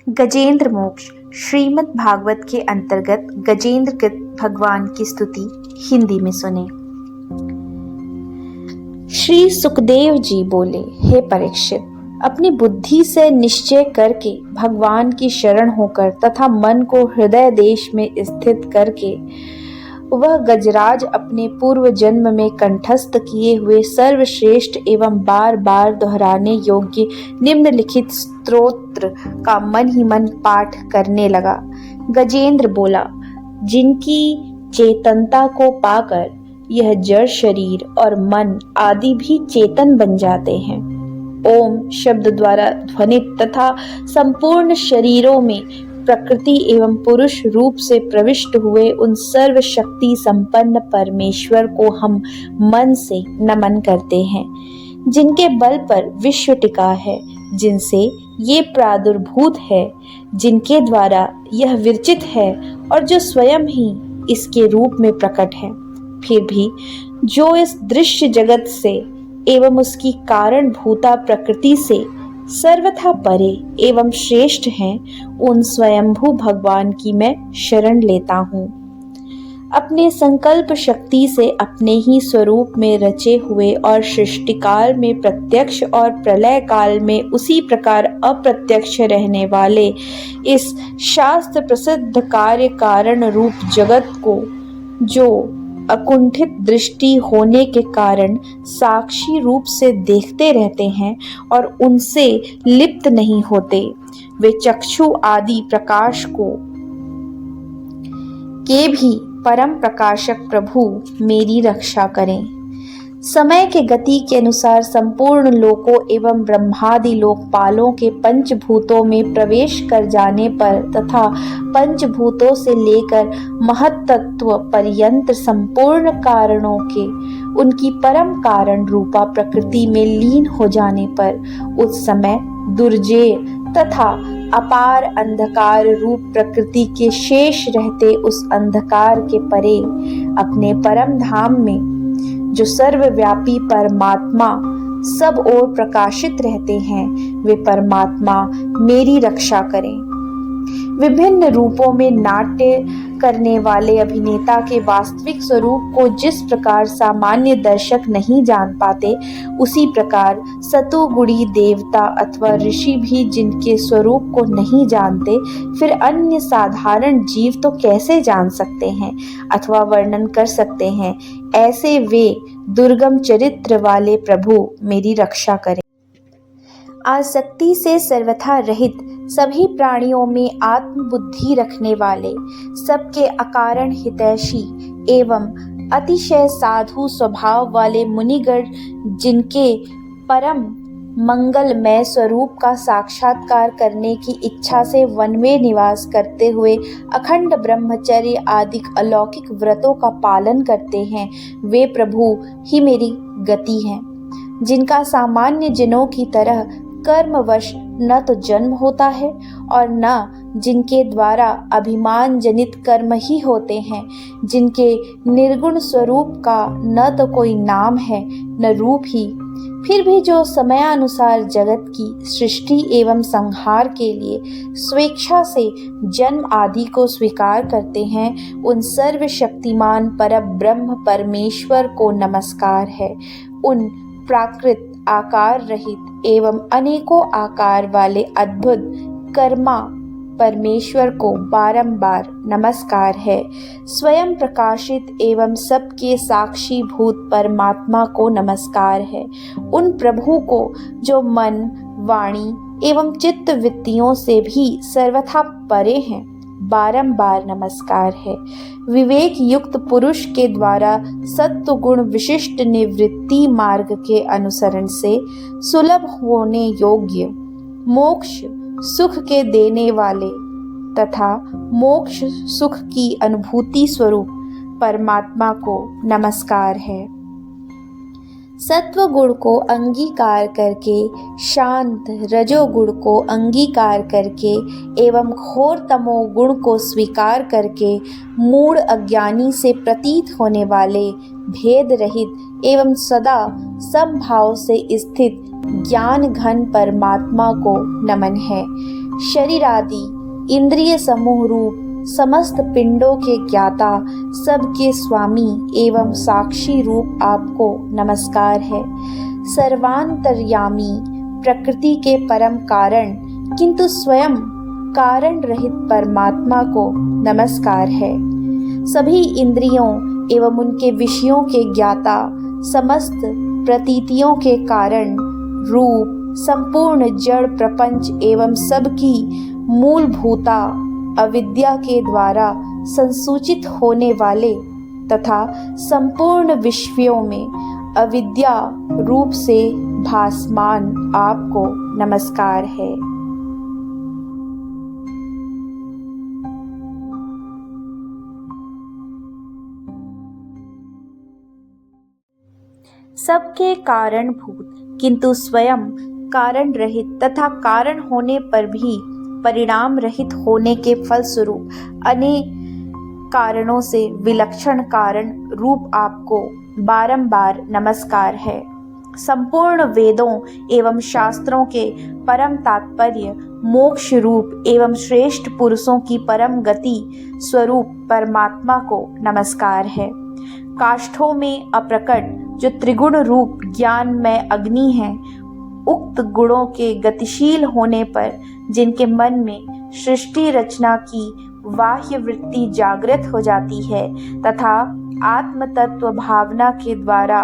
गजेंद्र मोक्ष श्रीमद् भागवत के अंतर्गत गजेंद्र कृत भगवान की स्तुति हिंदी में सुने। श्री सुखदेव जी बोले, हे परीक्षित, अपनी बुद्धि से निश्चय करके भगवान की शरण होकर तथा मन को हृदय देश में स्थित करके वह गजराज अपने पूर्व जन्म में कंठस्थ किए हुए सर्वश्रेष्ठ एवं बार बार दोहराने योग्य निम्नलिखित स्तोत्र का मन ही मन पाठ करने लगा। गजेंद्र बोला, जिनकी चेतनता को पाकर यह जड़ शरीर और मन आदि भी चेतन बन जाते हैं। ओम शब्द द्वारा ध्वनित तथा संपूर्ण शरीरों में प्रकृति एवं पुरुष रूप से प्रविष्ट हुए उन सर्वशक्ति संपन्न परमेश्वर को हम मन से नमन करते हैं, जिनके बल पर विश्व टिका है, जिनसे ये प्रादुर्भूत है, जिनके द्वारा यह विरचित है और जो स्वयं ही इसके रूप में प्रकट है। फिर भी जो इस दृश्य जगत से एवं उसकी कारण भूता प्रकृति से सर्वथा परे एवं श्रेष्ठ हैं, उन स्वयंभू भगवान की मैं शरण लेता हूँ। अपने संकल्प शक्ति से अपने ही स्वरूप में रचे हुए और सृष्टिकाल में प्रत्यक्ष और प्रलय काल में उसी प्रकार अप्रत्यक्ष रहने वाले इस शास्त्र प्रसिद्ध कार्य कारण रूप जगत को, जो अकुंठित दृष्टि होने के कारण साक्षी रूप से देखते रहते हैं और उनसे लिप्त नहीं होते, वे चक्षु आदि प्रकाश को के भी परम प्रकाशक प्रभु मेरी रक्षा करें। समय के गति के अनुसार संपूर्ण लोकों एवं ब्रह्मादि लोकपालों के पंचभूतों में प्रवेश कर जाने पर तथा पंचभूतों से लेकर महत्तत्व पर्यंत संपूर्ण कारणों के उनकी परम कारण रूपा प्रकृति में लीन हो जाने पर उस समय दुर्जेय तथा अपार अंधकार रूप प्रकृति के शेष रहते उस अंधकार के परे अपने परम धाम में जो सर्वव्यापी परमात्मा सब ओर प्रकाशित रहते हैं, वे परमात्मा मेरी रक्षा करें। विभिन्न रूपों में नाट्य करने वाले अभिनेता के वास्तविक स्वरूप को जिस प्रकार सामान्य दर्शक नहीं जान पाते, उसी प्रकार सतुगुणी देवता अथवा ऋषि भी जिनके स्वरूप को नहीं जानते, फिर अन्य साधारण जीव तो कैसे जान सकते हैं अथवा वर्णन कर सकते हैं। ऐसे वे दुर्गम चरित्र वाले प्रभु मेरी रक्षा करें। आसक्ति से सर्वथा रहित सभी प्राणियों में आत्मबुद्धि रखने वाले, सबके अकारण हितैषी एवं अतिशय साधु स्वभाव वाले मुनिगण, जिनके परम मंगलमय स्वरूप का साक्षात्कार करने की इच्छा से वन में निवास करते हुए अखंड ब्रह्मचर्य आदि अलौकिक व्रतों का पालन करते हैं, वे प्रभु ही मेरी गति हैं। जिनका सामान्य जनों की तरह कर्मवश न तो जन्म होता है और न जिनके द्वारा अभिमान जनित कर्म ही होते हैं, जिनके निर्गुण स्वरूप का न तो कोई नाम है न रूप ही, फिर भी जो समयानुसार जगत की सृष्टि एवं संहार के लिए स्वेच्छा से जन्म आदि को स्वीकार करते हैं, उन सर्वशक्तिमान परब्रह्म परमेश्वर को नमस्कार है। उन प्राकृत आकार रहित एवं अनेकों आकार वाले अद्भुत कर्मा परमेश्वर को बारंबार नमस्कार है। स्वयं प्रकाशित एवं सबके साक्षी भूत परमात्मा को नमस्कार है। उन प्रभु को जो मन, वाणी एवं चित्त वृत्तियों से भी सर्वथा परे हैं, बारंबार नमस्कार है। विवेक युक्त पुरुष के द्वारा सत्व गुण विशिष्ट निवृत्ति मार्ग के अनुसरण से सुलभ होने योग्य मोक्ष सुख के देने वाले तथा मोक्ष सुख की अनुभूति स्वरूप परमात्मा को नमस्कार है। सत्व गुण को अंगीकार करके, शांत रजोगुण को अंगीकार करके एवं घोर तमोगुण को स्वीकार करके मूढ़ अज्ञानी से प्रतीत होने वाले भेद रहित एवं सदा समभाव से स्थित ज्ञान घन परमात्मा को नमन है। शरीर आदि इंद्रिय समूह रूप समस्त पिंडों के ज्ञाता, सबके स्वामी एवं साक्षी रूप आपको नमस्कार है। सर्वांतर्यामी, प्रकृति के परम कारण किंतु स्वयं कारण रहित परमात्मा को नमस्कार है। सभी इंद्रियों एवं उनके विषयों के ज्ञाता, समस्त प्रतीतियों के कारण रूप संपूर्ण जड़ प्रपंच एवं सबकी मूलभूता अविद्या के द्वारा संसूचित होने वाले तथा संपूर्ण विश्वों में अविद्या रूप से भासमान आपको नमस्कार है। सबके कारणभूत किंतु स्वयं कारण रहित तथा कारण होने पर भी परिणाम रहित होने के फलस्वरूप अनेक कारणों से विलक्षण कारण रूप आपको बारंबार नमस्कार है। संपूर्ण वेदों एवं शास्त्रों के परम तात्पर्य मोक्ष रूप एवं श्रेष्ठ पुरुषों की परम गति स्वरूप परमात्मा को नमस्कार है। काष्ठों में अप्रकट जो त्रिगुण रूप ज्ञान में अग्नि है, उक्त गुणों के गतिशील होने पर जिनके मन में सृष्टि रचना की बाह्य वृत्ति जागृत हो जाती है तथा आत्म तत्व भावना के द्वारा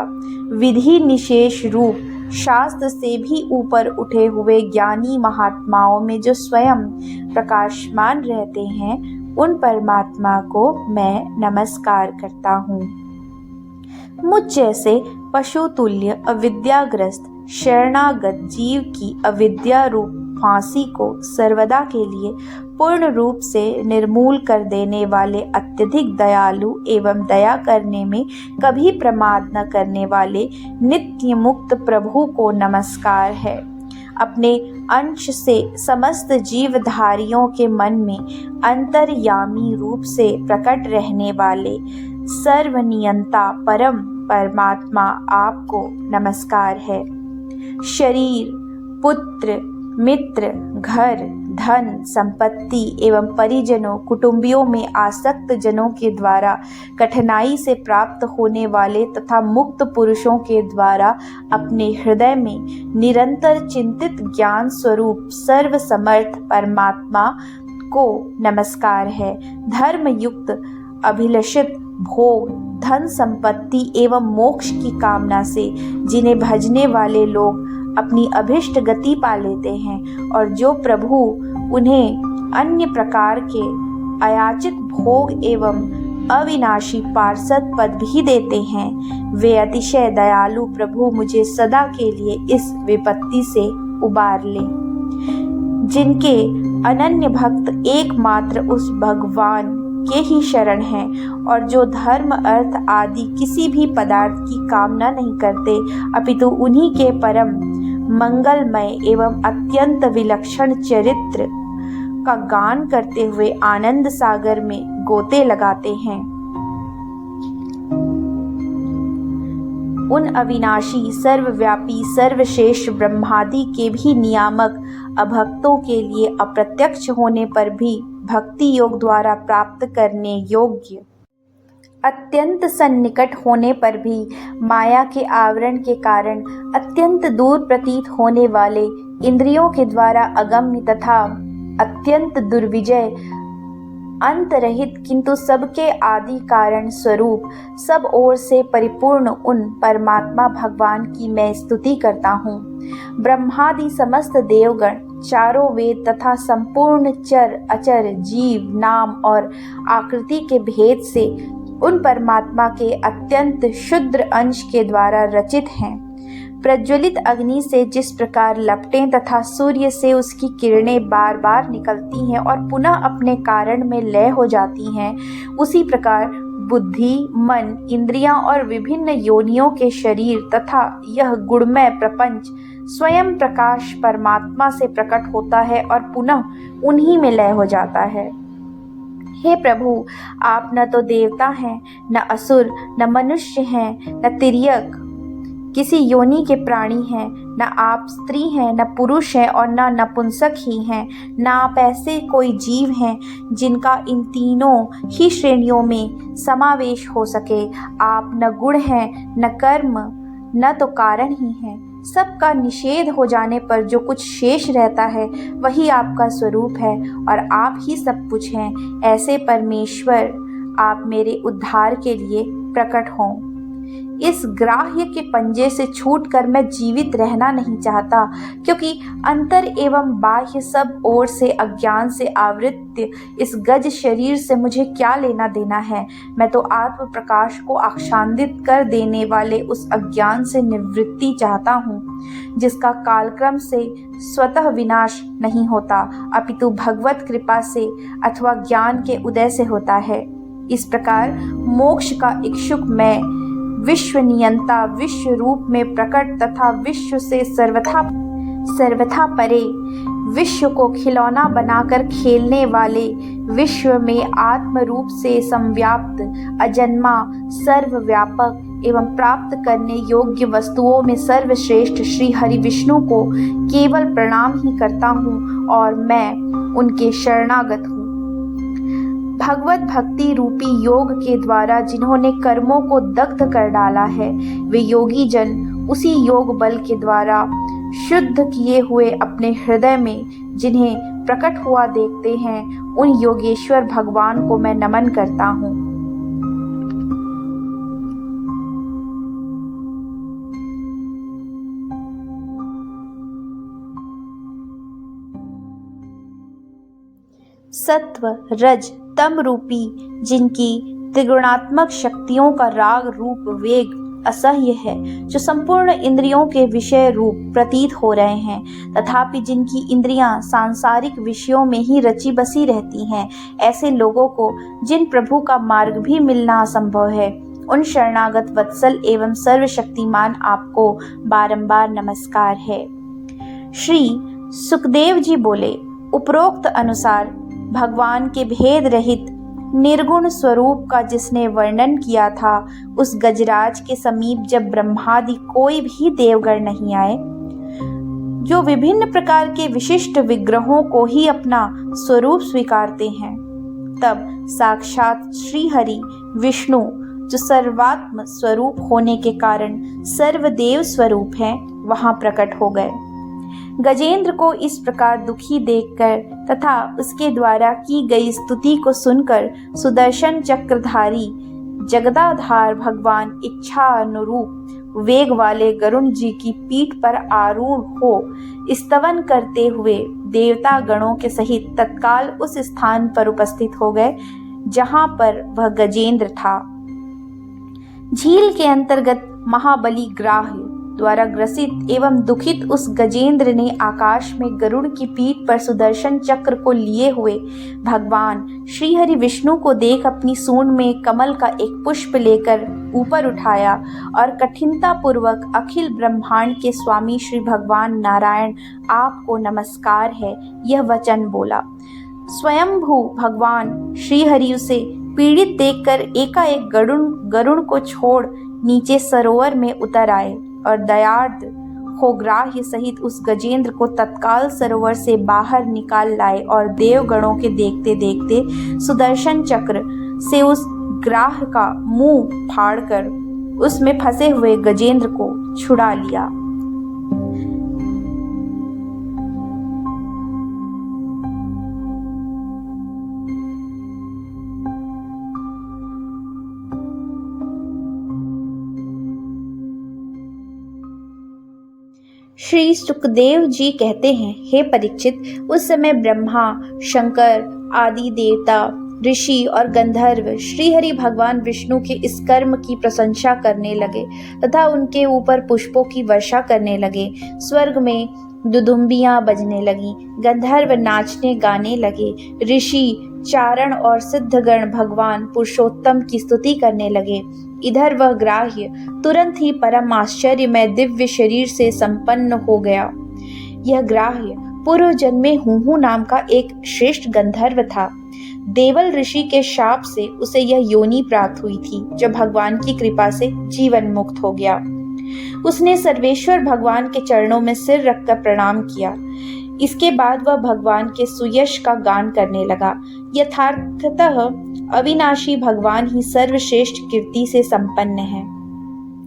विधि निशेष रूप शास्त्र से भी ऊपर उठे हुए ज्ञानी महात्माओं में जो स्वयं प्रकाशमान रहते हैं, उन परमात्मा को मैं नमस्कार करता हूँ। मुझ जैसे पशु तुल्य अविद्याग्रस्त शरणागत जीव की अविद्या रूप फांसी को सर्वदा के लिए पूर्ण रूप से निर्मूल कर देने वाले अत्यधिक दयालु एवं दया करने में कभी प्रमाद न करने वाले नित्य मुक्त प्रभु को नमस्कार है। अपने अंश से समस्त जीवधारियों के मन में अंतर्यामी रूप से प्रकट रहने वाले सर्वनियंता परम परमात्मा आपको नमस्कार है। शरीर, पुत्र, मित्र, घर, धन, संपत्ति एवं परिजनों कुटुंबियों में आसक्त जनों के द्वारा कठिनाई से प्राप्त होने वाले तथा मुक्त पुरुषों के द्वारा अपने हृदय में निरंतर चिंतित ज्ञान स्वरूप सर्वसमर्थ परमात्मा को नमस्कार है। धर्म युक्त अभिलषित भोग, धन संपत्ति एवं मोक्ष की कामना से जिन्हें भजने वाले लोग अपनी अभिष्ट गति पा लेते हैं और जो प्रभु उन्हें अन्य प्रकार के अयाचित भोग एवं अविनाशी पार्षद पद भी देते हैं, वे अतिशय दयालु प्रभु मुझे सदा के लिए इस विपत्ति से उबार लें। जिनके अनन्य भक्त एकमात्र उस भगवान के ही शरण हैं और जो धर्म अर्थ आदि किसी भी पदार्थ की कामना नहीं करते, अपितु उन्हीं के परम मंगलमय एवं अत्यंत विलक्षण चरित्र का गान करते हुए आनंद सागर में गोते लगाते हैं। उन अविनाशी सर्वव्यापी सर्वश्रेष्ठ ब्रह्मादि के भी नियामक अभक्तों के लिए अप्रत्यक्ष होने पर भी भक्ति योग द्वारा प्राप्त करने योग्य, अत्यंत सन्निकट होने पर भी माया के आवरण के कारण अत्यंत दूर प्रतीत होने वाले, इंद्रियों के द्वारा अगम्य तथा अत्यंत दुर्विजय, अंतरहित किंतु सबके आदि कारण स्वरूप सब ओर से परिपूर्ण उन परमात्मा भगवान की मैं स्तुति करता हूँ। ब्रह्मादि समस्त देवगण, चारों वेद तथा संपूर्ण चर अचर जीव नाम और आकृति के भेद से उन परमात्मा के अत्यंत शुद्र अंश के द्वारा रचित हैं। प्रज्वलित अग्नि से जिस प्रकार लपटें तथा सूर्य से उसकी किरणें बार बार निकलती हैं और पुनः अपने कारण में लय हो जाती हैं, उसी प्रकार बुद्धि, मन, इंद्रियां और विभिन्न योनियों के शरीर तथा यह गुणमय प्रपंच स्वयं प्रकाश परमात्मा से प्रकट होता है और पुनः उन्हीं में लय हो जाता है। हे प्रभु, आप न तो देवता हैं, न असुर, न मनुष्य हैं, न तिर्यक, किसी योनि के प्राणी हैं, न आप स्त्री हैं, न पुरुष हैं और न नपुंसक ही हैं, न आप ऐसे कोई जीव हैं जिनका इन तीनों ही श्रेणियों में समावेश हो सके। आप न गुण हैं, न कर्म, न तो कारण ही हैं। सबका निषेध हो जाने पर जो कुछ शेष रहता है वही आपका स्वरूप है और आप ही सब कुछ हैं। ऐसे परमेश्वर, आप मेरे उद्धार के लिए प्रकट हों। इस ग्राह्य के पंजे से छूटकर मैं जीवित रहना नहीं चाहता, क्योंकि अंतर एवं बाह्य सब ओर से अज्ञान से आवृत इस गज शरीर से मुझे क्या लेना देना है। मैं तो आत्म प्रकाश को आच्छादित कर देने वाले उस अज्ञान से निवृत्ति चाहता हूँ, जिसका कालक्रम से स्वतः विनाश नहीं होता, अपितु भगवत कृपा से अथवा ज्ञान के उदय से होता है। इस प्रकार मोक्ष का इच्छुक मैं विश्व नियंता, विश्व रूप में प्रकट तथा विश्व से सर्वथा परे, विश्व को खिलौना बनाकर खेलने वाले, विश्व में आत्म रूप से संव्याप्त, अजन्मा, सर्वव्यापक एवं प्राप्त करने योग्य वस्तुओं में सर्वश्रेष्ठ श्री हरि विष्णु को केवल प्रणाम ही करता हूँ और मैं उनके शरणागत हूँ। भगवत भक्ति रूपी योग के द्वारा जिन्होंने कर्मों को दग्ध कर डाला है, वे योगी जन उसी योग बल के द्वारा शुद्ध किए हुए अपने हृदय में जिन्हें प्रकट हुआ देखते हैं, उन योगेश्वर भगवान को मैं नमन करता हूँ। सत्व, रज, तम रूपी जिनकी त्रिगुणात्मक शक्तियों का राग रूप वेग असह्य है, जो संपूर्ण इंद्रियों के विषय रूप प्रतीत हो रहे हैं, तथापि जिनकी इंद्रियां सांसारिक विषयों में ही रची बसी रहती हैं, ऐसे लोगों को जिन प्रभु का मार्ग भी मिलना असंभव है, उन शरणागत वत्सल एवं सर्वशक्तिमान आपको बारंबार नमस्कार है। श्री सुखदेव जी बोले, उपरोक्त अनुसार भगवान के भेद रहित निर्गुण स्वरूप का जिसने वर्णन किया था, उस गजराज के समीप जब ब्रह्मादि कोई भी देवगण नहीं आए, जो विभिन्न प्रकार के विशिष्ट विग्रहों को ही अपना स्वरूप स्वीकारते हैं, तब साक्षात श्री हरि विष्णु, जो सर्वात्म स्वरूप होने के कारण सर्वदेव स्वरूप हैं, वहां प्रकट हो गए। गजेंद्र को इस प्रकार दुखी देखकर तथा उसके द्वारा की गई स्तुति को सुनकर सुदर्शन चक्रधारी जगदाधार भगवान इच्छा अनुरूप वेग वाले गरुण जी की पीठ पर आरूढ़ हो स्तवन करते हुए देवता गणों के सहित तत्काल उस स्थान पर उपस्थित हो गए जहां पर वह गजेंद्र था। झील के अंतर्गत महाबली ग्राह्य द्वारा ग्रसित एवं दुखित उस गजेंद्र ने आकाश में गरुड़ की पीठ पर सुदर्शन चक्र को लिए हुए भगवान श्री हरि विष्णु को देख अपनी सूंड में कमल का एक पुष्प लेकर ऊपर उठाया और कठिनता पूर्वक अखिल ब्रह्मांड के स्वामी श्री भगवान नारायण आपको नमस्कार है, यह वचन बोला। स्वयंभू भगवान श्री हरि उसे पीड़ित देखकर एकाएक गरुड़ को छोड़ नीचे सरोवर में उतर आए और दयार्द हो ग्राह्य सहित उस गजेंद्र को तत्काल सरोवर से बाहर निकाल लाए और देवगणों के देखते देखते सुदर्शन चक्र से उस ग्राह्य का मुंह फाड़कर उसमें फंसे हुए गजेंद्र को छुड़ा लिया। श्री सुखदेव जी कहते हैं, हे परीक्षित, उस समय ब्रह्मा, शंकर आदि देवता, ऋषि और गंधर्व श्रीहरि भगवान विष्णु के इस कर्म की प्रशंसा करने लगे तथा उनके ऊपर पुष्पों की वर्षा करने लगे। स्वर्ग में दुदुम्बियां बजने लगी, गंधर्व नाचने गाने लगे, ऋषि, चारण और सिद्धगण भगवान पुरुषोत्तम की स्तुति करने लगे। इधर वह ग्राह्य तुरंत ही परम आश्चर्य में दिव्य शरीर से संपन्न हो गया। यह ग्राह्य पूर्व जन्म में हुहू नाम का एक श्रेष्ठ गंधर्व था। देवल ऋषि के शाप से उसे यह योनि प्राप्त हुई थी, जो भगवान की कृपा से जीवन मुक्त हो गया। उसने सर्वेश्वर भगवान के चरणों में सिर रखकर प्रणाम किया। इसके बाद वह भगवान के सुयश का गान करने लगा। यथार्थतः अविनाशी भगवान ही सर्वश्रेष्ठ कीर्ति से संपन्न है।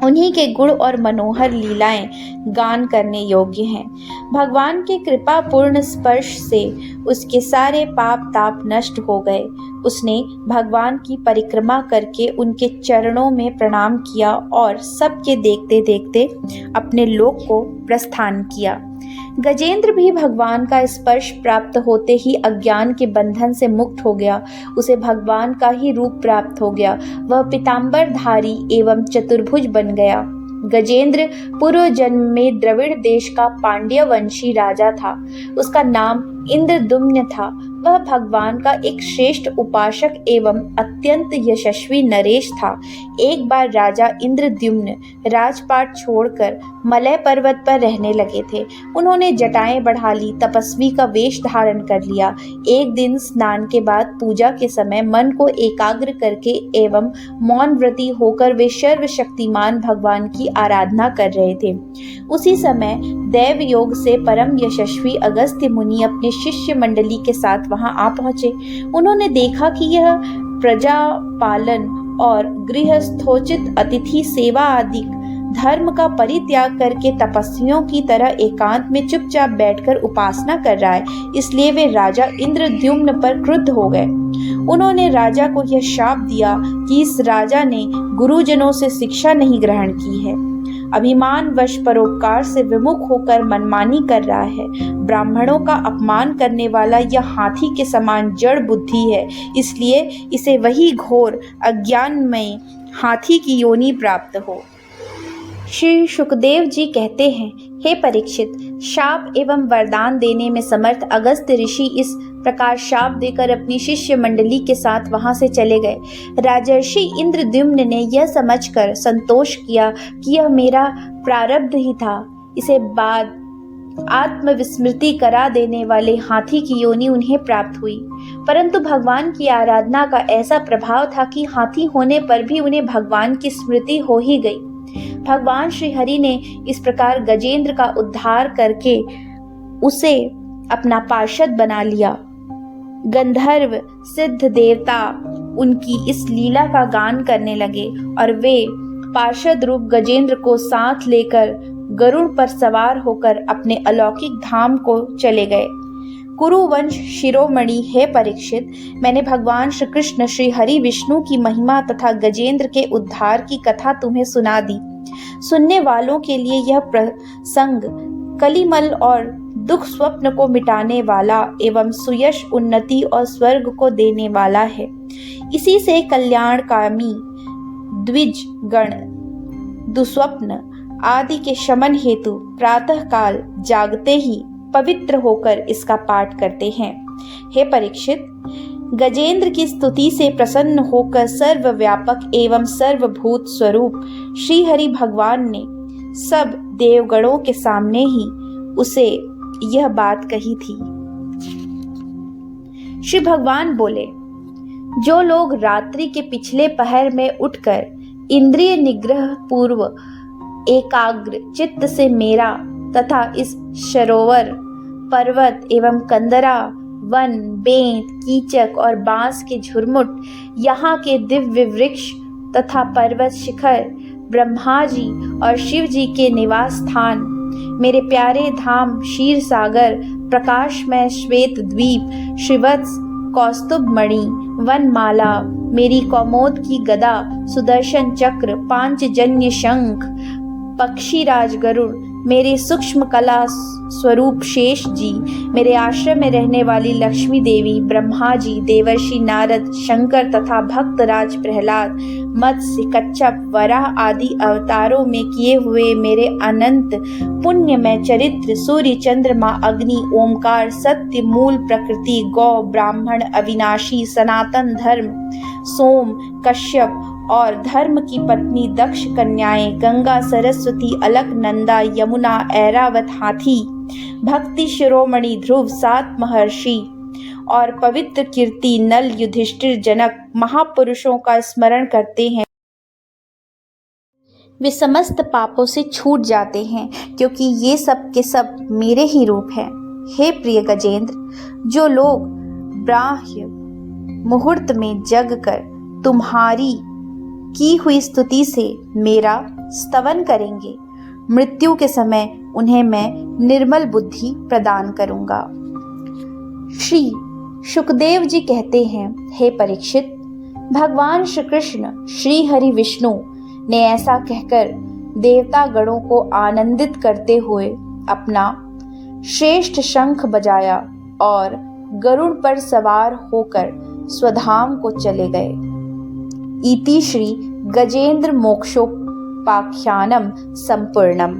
उन्हीं के गुण और मनोहर लीलाएं गान करने योग्य हैं। भगवान के कृपा पूर्ण स्पर्श से उसके सारे पाप ताप नष्ट हो गए। उसने भगवान की परिक्रमा करके उनके चरणों में प्रणाम किया और सबके देखते देखते अपने लोक को प्रस्थान किया। गजेंद्र भी भगवान का स्पर्श प्राप्त होते ही अज्ञान के बंधन से मुक्त हो गया। उसे भगवान का ही रूप प्राप्त हो गया। वह पीतांबरधारी एवं चतुर्भुज बन गया। गजेंद्र पूर्व जन्म में द्रविड़ देश का पांड्य वंशी राजा था। उसका नाम इंद्रद्युम्न था। वह भगवान का एक श्रेष्ठ उपासक एवं अत्यंत यशस्वी नरेश था। एक बार राजा इंद्रद्युम्न राजपाट छोड़कर मलय पर्वत पर रहने लगे थे। उन्होंने जटाएं बढ़ा ली, तपस्वी का वेश धारण कर लिया। एक दिन स्नान के बाद पूजा के समय मन को एकाग्र करके एवं मौन व्रती होकर वे सर्वशक्तिमान भगवान की आराधना कर रहे थे। उसी समय दैव योग से परम यशस्वी अगस्त्य मुनि अपने शिष्य मंडली के साथ वहां आ पहुंचे। उन्होंने देखा कि यह प्रजा पालन और गृहस्थोचित अतिथि सेवा आदि धर्म का परित्याग करके तपस्वियों की तरह एकांत में चुपचाप बैठकर उपासना कर रहा है। इसलिए वे राजा इंद्रद्युम्न पर क्रुद्ध हो गए। उन्होंने राजा को यह शाप दिया कि इस राजा ने गुरुजनों से शिक्षा नहीं ग्रहण की है, अभिमान वश परोपकार से विमुख होकर मनमानी कर रहा है, ब्राह्मणों का अपमान करने वाला यह हाथी के समान जड़ बुद्धि है, इसलिए इसे वही घोर अज्ञान में हाथी की योनि प्राप्त हो। श्री सुखदेव जी कहते हैं, हे परीक्षित, शाप एवं वरदान देने में समर्थ अगस्त्य ऋषि इस प्रकार शाप देकर अपनी शिष्य मंडली के साथ वहां से चले गए। राजर्षि इंद्रद्युम्न ने यह समझकर संतोष किया कि यह मेरा प्रारब्ध ही था। इसे बाद आत्मविस्मृति करा देने वाले हाथी की योनि उन्हें प्राप्त हुई। परंतु भगवान की आराधना का ऐसा प्रभाव था कि हाथी होने पर भी उन्हें भगवान की स्मृति हो ही गई। भगवान श्री हरि ने इस प्रकार गजेंद्र का उद्धार करके उसे अपना पार्षद बना लिया। गंधर्व सिद्ध देवता उनकी इस लीला का गान करने लगे और वे पार्षद रूप गजेंद्र को साथ लेकर गरुड़ पर सवार होकर अपने अलौकिक धाम को चले गए। कुरुवंश शिरोमणि, हे परीक्षित, मैंने भगवान श्री कृष्ण, श्री हरि विष्णु की महिमा तथा गजेंद्र के उद्धार की कथा तुम्हें सुना दी। सुनने वालों के लिए यह प्रसंग कलिमल और दुख स्वप्न को मिटाने वाला एवं सुयश, उन्नति और स्वर्ग को देने वाला है। इसी से कल्याणकामी द्विज गण दुस्वप्न आदि के शमन हेतु प्रातः काल जागते ही पवित्र होकर इसका पाठ करते हैं। हे परीक्षित, गजेंद्र की स्तुति से प्रसन्न होकर सर्वव्यापक एवं सर्वभूत स्वरूप श्री हरि भगवान ने सब देवगणों के सामने ही उसे यह बात कही थी। श्री भगवान बोले, जो लोग रात्रि के पिछले पहर में उठकर इंद्रिय निग्रह पूर्व एकाग्र चित्त से मेरा तथा इस सरोवर, पर्वत एवं कंदरा, वन, बेंत, कीचक और बांस के झुरमुट, यहाँ के दिव्य वृक्ष तथा पर्वत शिखर, ब्रह्मा जी और शिव जी के निवास स्थान, मेरे प्यारे धाम क्षीर सागर, प्रकाशमय श्वेत द्वीप, श्रीवत्स कौस्तुभ मणि, वनमाला, मेरी कौमोद की गदा, सुदर्शन चक्र, पांचजन्य शंख, पक्षीराज गरुड़, मेरे सूक्ष्म कला स्वरूप शेष जी, मेरे आश्रम में रहने वाली लक्ष्मी देवी, ब्रह्मा जी, देवर्षि नारद, शंकर तथा भक्तराज प्रहलाद, मत्स्य, कच्छप, वराह आदि अवतारों में किए हुए मेरे अनंत पुण्यमय चरित्र, सूर्य, चंद्रमा, अग्नि, ओमकार, सत्य, मूल प्रकृति, गौ, ब्राह्मण, अविनाशी, सनातन धर्म, सोम, कश्यप और धर्म की पत्नी दक्ष कन्याएं, गंगा, सरस्वती, अलक नंदा, यमुना, ऐरावत हाथी, भक्ति शिरोमणि ध्रुव, 7 महर्षि और पवित्र कीर्ति नल, युधिष्ठिर, जनक महापुरुषों का स्मरण करते हैं। वे समस्त पापों से छूट जाते हैं, क्योंकि ये सब के सब मेरे ही रूप हैं। हे प्रिय गजेंद्र, जो लोग ब्राह्य मुहूर्त में जग कर तुम्हारी की हुई स्तुति से मेरा स्तवन करेंगे, मृत्यु के समय उन्हें मैं निर्मल बुद्धि प्रदान करूंगा। श्री शुकदेव जी कहते हैं, हे परीक्षित, भगवान श्री कृष्ण श्री हरि विष्णु ने ऐसा कहकर देवता गणों को आनंदित करते हुए अपना श्रेष्ठ शंख बजाया और गरुड़ पर सवार होकर स्वधाम को चले गए। इति श्री गजेंद्र मोक्षोपाख्यानम संपूर्णम।